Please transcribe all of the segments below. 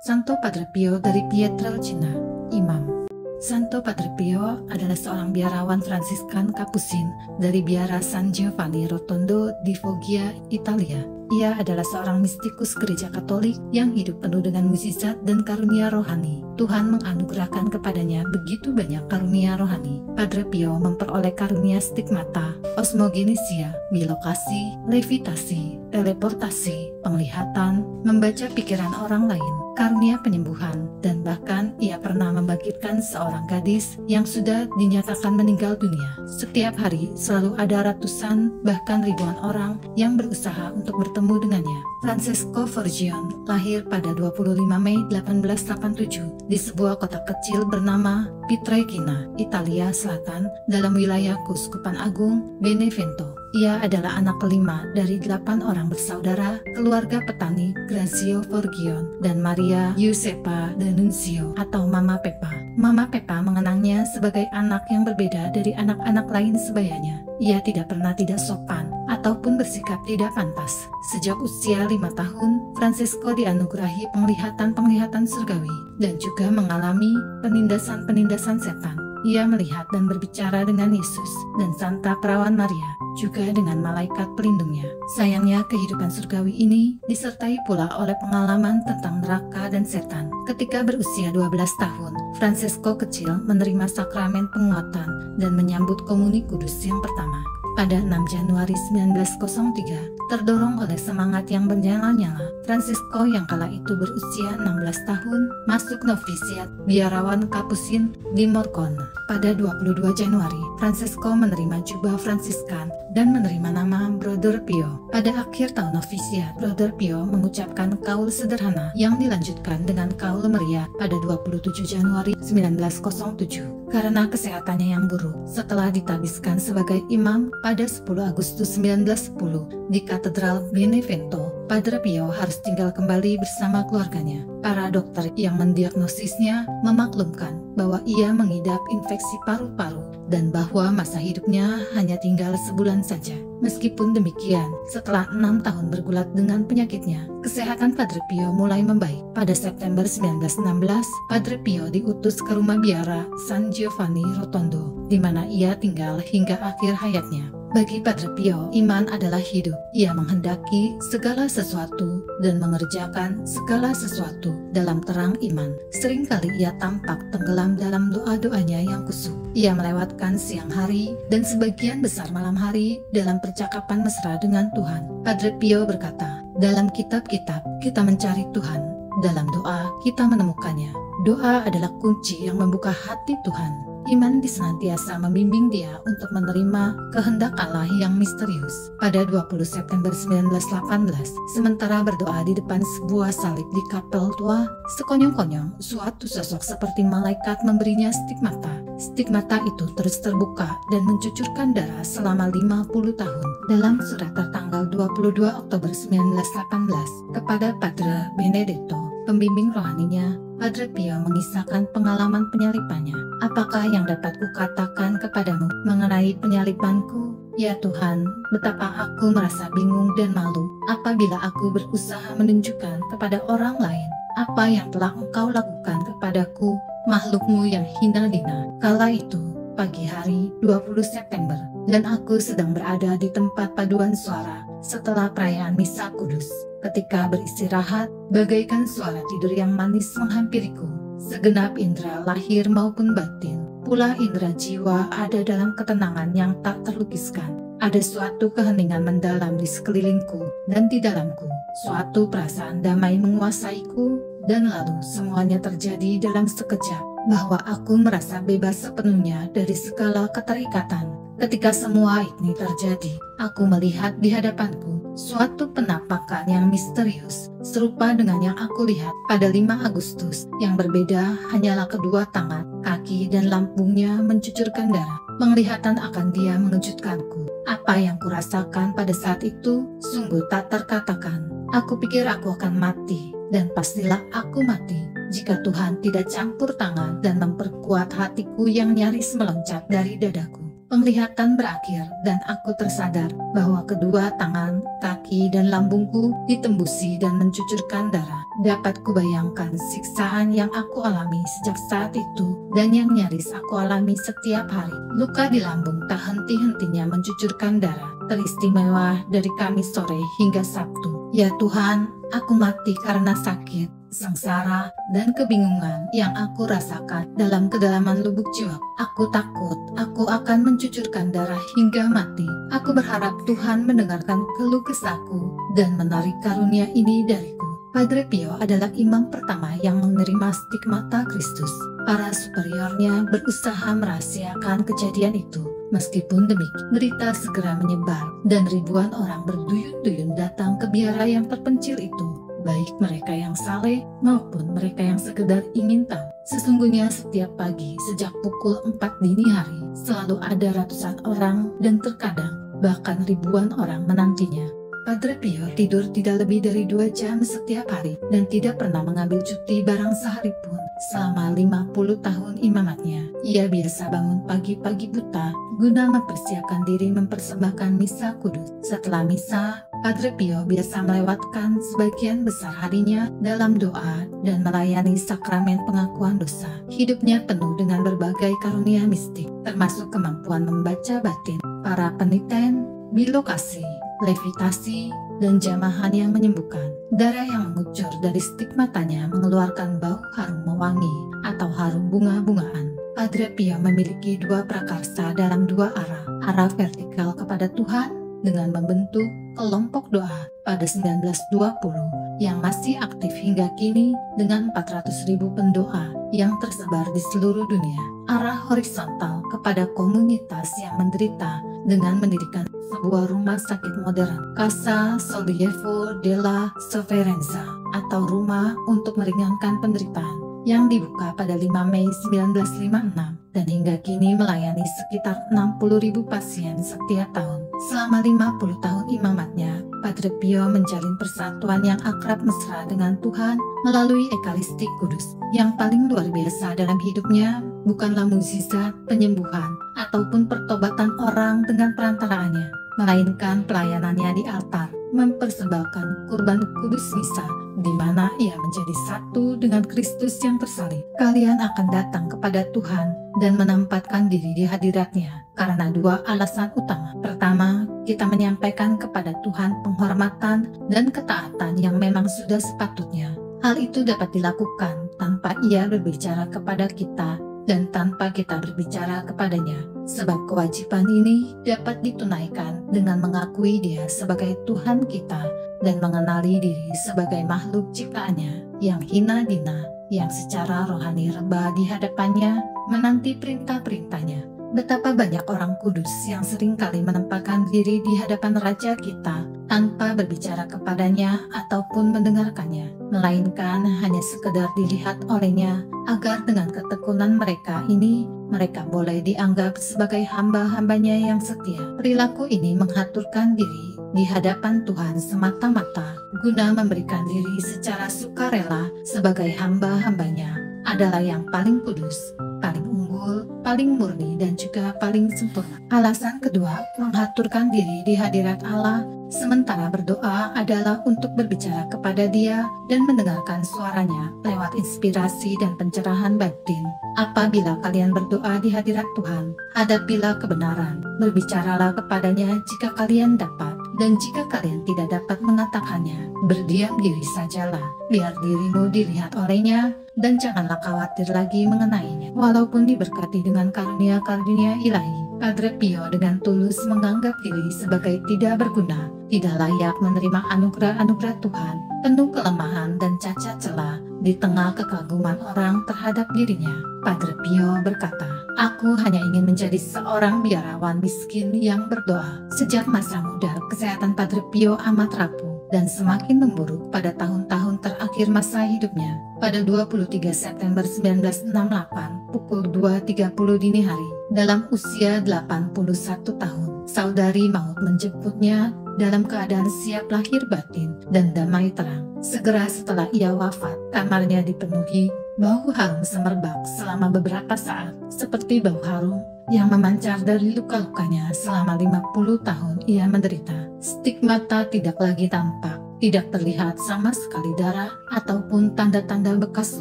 Santo Padre Pio dari Pietrelcina, Imam. Santo Padre Pio adalah seorang biarawan Fransiskan Kapusin dari biara San Giovanni Rotondo di Foggia, Italia. Ia adalah seorang mistikus gereja Katolik yang hidup penuh dengan mukjizat dan karunia rohani. Tuhan menganugerahkan kepadanya begitu banyak karunia rohani. Padre Pio memperoleh karunia stigmata, osmogenesia, bilokasi, levitasi, teleportasi, penglihatan, membaca pikiran orang lain, karunia penyembuhan, dan bahkan ia pernah membangkitkan seorang gadis yang sudah dinyatakan meninggal dunia. Setiap hari selalu ada ratusan bahkan ribuan orang yang berusaha untuk bertemu dengannya. Francesco Forgione lahir pada 25 Mei 1887 di sebuah kota kecil bernama Pietrelcina, Italia Selatan, dalam wilayah Keuskupan Agung Benevento. Ia adalah anak kelima dari 8 orang bersaudara, keluarga petani Grazio Forgione dan Maria Giuseppa D'Annunzio atau Mama Pepa. Mama Pepa mengenangnya sebagai anak yang berbeda dari anak-anak lain sebayanya. Ia tidak pernah tidak sopan ataupun bersikap tidak pantas. Sejak usia 5 tahun, Francesco dianugerahi penglihatan-penglihatan surgawi dan juga mengalami penindasan-penindasan setan. Ia melihat dan berbicara dengan Yesus dan Santa Perawan Maria, juga dengan malaikat pelindungnya. Sayangnya kehidupan surgawi ini disertai pula oleh pengalaman tentang neraka dan setan. Ketika berusia 12 tahun, Francesco kecil menerima sakramen penguatan dan menyambut komuni kudus yang pertama. Pada 6 Januari 1903, terdorong oleh semangat yang bernyala-nyala, Francesco yang kala itu berusia 16 tahun masuk novisiat biarawan Kapusin di Morcone. Pada 22 Januari, Francesco menerima jubah Fransiskan dan menerima nama Brother Pio. Pada akhir tahun novisiat, Brother Pio mengucapkan kaul sederhana yang dilanjutkan dengan kaul meriah pada 27 Januari 1907. Karena kesehatannya yang buruk, setelah ditabiskan sebagai imam pada 10 Agustus 1910 di Katedral Benevento, Padre Pio harus tinggal kembali bersama keluarganya. Para dokter yang mendiagnosisnya memaklumkan bahwa ia mengidap infeksi paru-paru dan bahwa masa hidupnya hanya tinggal sebulan saja. Meskipun demikian, setelah 6 tahun bergulat dengan penyakitnya, kesehatan Padre Pio mulai membaik. Pada September 1916, Padre Pio diutus ke rumah biara San Giovanni Rotondo, di mana ia tinggal hingga akhir hayatnya. Bagi Padre Pio, iman adalah hidup. Ia menghendaki segala sesuatu dan mengerjakan segala sesuatu dalam terang iman. Seringkali ia tampak tenggelam dalam doa-doanya yang kusuk. Ia melewatkan siang hari dan sebagian besar malam hari dalam percakapan mesra dengan Tuhan. Padre Pio berkata, "Dalam kitab-kitab kita mencari Tuhan, dalam doa kita menemukannya. Doa adalah kunci yang membuka hati Tuhan." Iman senantiasa membimbing dia untuk menerima kehendak Allah yang misterius. Pada 20 September 1918, sementara berdoa di depan sebuah salib di kapel tua, sekonyong-konyong suatu sosok seperti malaikat memberinya stigmata. Stigmata itu terus terbuka dan mencucurkan darah selama 50 tahun. Dalam surat tertanggal 22 Oktober 1918 kepada Padre Benedetto, pembimbing rohaninya, Padre Pio mengisahkan pengalaman penyalipannya. "Apakah yang dapat kukatakan kepadamu mengenai penyalipanku? Ya Tuhan, betapa aku merasa bingung dan malu apabila aku berusaha menunjukkan kepada orang lain apa yang telah Engkau lakukan kepadaku, makhlukmu yang hina dina." Kala itu, pagi hari 20 September, dan aku sedang berada di tempat paduan suara setelah perayaan Misa Kudus. Ketika beristirahat, bagaikan suara tidur yang manis menghampiriku. Segenap indera lahir maupun batin, pula indera jiwa ada dalam ketenangan yang tak terlukiskan. Ada suatu keheningan mendalam di sekelilingku dan di dalamku. Suatu perasaan damai menguasaiku, dan lalu semuanya terjadi dalam sekejap, bahwa aku merasa bebas sepenuhnya dari segala keterikatan. Ketika semua ini terjadi, aku melihat di hadapanku suatu penampakan yang misterius, serupa dengan yang aku lihat pada 5 Agustus. Yang berbeda hanyalah kedua tangan, kaki, dan lambungnya mencucurkan darah. Penglihatan akan dia mengejutkanku. Apa yang kurasakan pada saat itu sungguh tak terkatakan. Aku pikir aku akan mati, dan pastilah aku mati jika Tuhan tidak campur tangan dan memperkuat hatiku yang nyaris meloncat dari dadaku. penglihatan berakhir dan aku tersadar bahwa kedua tangan, kaki, dan lambungku ditembusi dan mencucurkan darah. Dapat kubayangkan siksaan yang aku alami sejak saat itu dan yang nyaris aku alami setiap hari. Luka di lambung tak henti-hentinya mencucurkan darah, teristimewa dari Kamis sore hingga Sabtu. Ya Tuhan, aku mati karena sakit, sengsara, dan kebingungan yang aku rasakan dalam kedalaman lubuk jiwa. Aku takut aku akan mencucurkan darah hingga mati. Aku berharap Tuhan mendengarkan keluh kesahku dan menarik karunia ini dariku. Padre Pio adalah imam pertama yang menerima stigmata Kristus. Para superiornya berusaha merahasiakan kejadian itu. Meskipun demikian, berita segera menyebar dan ribuan orang berduyun-duyun datang ke biara yang terpencil itu. Baik mereka yang saleh maupun mereka yang sekedar ingin tahu. Sesungguhnya setiap pagi sejak pukul 4 dini hari selalu ada ratusan orang dan terkadang bahkan ribuan orang menantinya. Padre Pio tidur tidak lebih dari 2 jam setiap hari dan tidak pernah mengambil cuti barang sehari pun selama 50 tahun imamatnya. Ia biasa bangun pagi-pagi buta guna mempersiapkan diri mempersembahkan misa kudus. Setelah misa, Padre Pio biasa melewatkan sebagian besar harinya dalam doa dan melayani sakramen pengakuan dosa. Hidupnya penuh dengan berbagai karunia mistik, termasuk kemampuan membaca batin para peniten, bilokasi, levitasi, dan jamahan yang menyembuhkan. Darah yang mengucur dari stigmatanya mengeluarkan bau harum mewangi atau harum bunga-bungaan. Padre Pio memiliki 2 prakarsa dalam 2 arah. Arah vertikal kepada Tuhan dengan membentuk kelompok doa pada 1920 yang masih aktif hingga kini dengan 400.000 pendoa yang tersebar di seluruh dunia. Arah horizontal kepada komunitas yang menderita dengan mendirikan sebuah rumah sakit modern, Casa Sollievo della Sofferenza, atau rumah untuk meringankan penderitaan, yang dibuka pada 5 Mei 1956 dan hingga kini melayani sekitar 60.000 pasien setiap tahun. Selama 50 tahun imamatnya, Padre Pio menjalin persatuan yang akrab mesra dengan Tuhan melalui Ekaristi Kudus. Yang paling luar biasa dalam hidupnya bukanlah mukjizat, penyembuhan, ataupun pertobatan orang dengan perantaraannya, melainkan pelayanannya di altar, mempersembahkan kurban kudus misa, di mana ia menjadi satu dengan Kristus yang tersalib. Kalian akan datang kepada Tuhan dan menempatkan diri di hadiratnya karena 2 alasan utama. Pertama, kita menyampaikan kepada Tuhan penghormatan dan ketaatan yang memang sudah sepatutnya. Hal itu dapat dilakukan tanpa ia berbicara kepada kita dan tanpa kita berbicara kepadanya, sebab kewajiban ini dapat ditunaikan dengan mengakui Dia sebagai Tuhan kita dan mengenali diri sebagai makhluk ciptaannya yang hina dina, yang secara rohani rebah di hadapannya menanti perintah-perintahnya. Betapa banyak orang kudus yang seringkali menempatkan diri di hadapan Raja kita tanpa berbicara kepadanya ataupun mendengarkannya, melainkan hanya sekedar dilihat olehnya agar dengan ketekunan mereka ini mereka boleh dianggap sebagai hamba-hambanya yang setia. Perilaku ini menghaturkan diri di hadapan Tuhan semata-mata guna memberikan diri secara sukarela sebagai hamba-hambanya adalah yang paling kudus, paling unggul, paling murni, dan juga paling sempurna. Alasan kedua, menghaturkan diri di hadirat Allah sementara berdoa adalah untuk berbicara kepada Dia dan mendengarkan suaranya lewat inspirasi dan pencerahan batin. Apabila kalian berdoa di hadirat Tuhan, hadapilah kebenaran, berbicaralah kepadanya jika kalian dapat, dan jika kalian tidak dapat mengatakannya, berdiam diri sajalah, biar dirimu dilihat olehnya, dan janganlah khawatir lagi mengenainya. Walaupun diberkati dengan karunia-karunia ilahi, Padre Pio dengan tulus menganggap diri sebagai tidak berguna, tidak layak menerima anugerah-anugerah Tuhan, penuh kelemahan dan cacat celah di tengah kekaguman orang terhadap dirinya. Padre Pio berkata, "Aku hanya ingin menjadi seorang biarawan miskin yang berdoa." Sejak masa muda, kesehatan Padre Pio amat rapuh dan semakin memburuk pada tahun-tahun terakhir masa hidupnya. Pada 23 September 1968, pukul 2.30 dini hari, dalam usia 81 tahun, saudari maut menjemputnya dalam keadaan siap lahir batin dan damai terang. Segera setelah ia wafat, kamarnya dipenuhi Bau harum semerbak selama beberapa saat, seperti bau harum yang memancar dari luka-lukanya selama 50 tahun ia menderita. Stigmata tidak lagi tampak, tidak terlihat sama sekali darah ataupun tanda-tanda bekas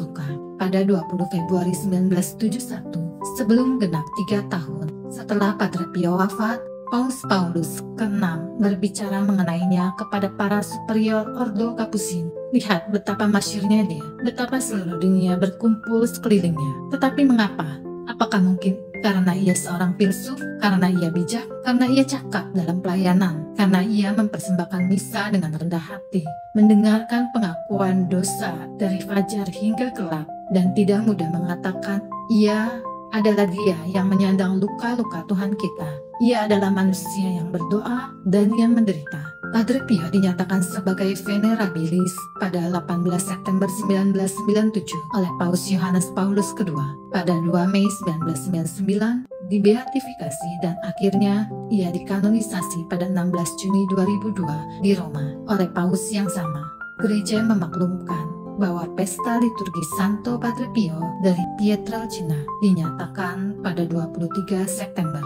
luka. Pada 20 Februari 1971, sebelum genap 3 tahun setelah Padre Pio wafat, Paus ke-6 berbicara mengenainya kepada para superior Ordo Capucin. Lihat betapa masyhurnya dia, betapa seluruh dunia berkumpul sekelilingnya. Tetapi mengapa? Apakah mungkin karena ia seorang filsuf, karena ia bijak, karena ia cakap dalam pelayanan, karena ia mempersembahkan misa dengan rendah hati, mendengarkan pengakuan dosa dari fajar hingga gelap, dan tidak mudah mengatakan, ia adalah dia yang menyandang luka-luka Tuhan kita. Ia adalah manusia yang berdoa dan yang menderita. Padre Pio dinyatakan sebagai venerabilis pada 18 September 1997 oleh Paus Yohanes Paulus II. Pada 2 Mei 1999 dibeatifikasi dan akhirnya ia dikanonisasi pada 16 Juni 2002 di Roma oleh Paus yang sama. Gereja memaklumkan bahwa pesta liturgi Santo Padre Pio dari Pietrelcina dinyatakan pada 23 September.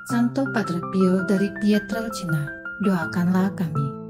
Santo Padre Pio dari Pietrelcina, doakanlah kami.